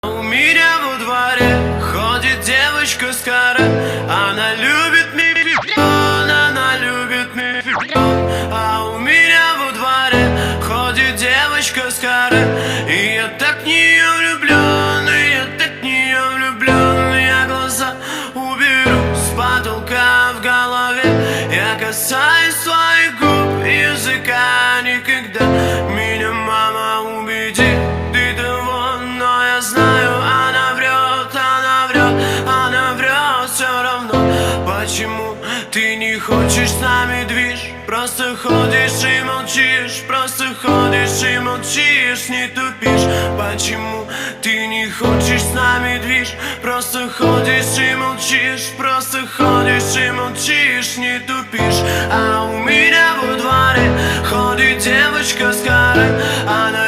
У меня во дворе ходит девочка с каре. Она любит мифион, она любит мифион. А у меня во дворе ходит девочка с каре. И я так в нее влюблен, и я так в нее влюблен. Я глаза уберу с потолка в голове. Я касаюсь своих губ, языка никогда. Меня мама убедит, ты того, но я знаю, она врет, она врет, она врет все равно. Почему ты не хочешь с нами движ? Просто ходишь и молчишь, просто ходишь и молчишь, не тупишь. Почему ты не хочешь с нами движ? Просто ходишь и молчишь, просто ходишь и молчишь, не тупишь. А у меня во дворе ходит девочка с каре. Она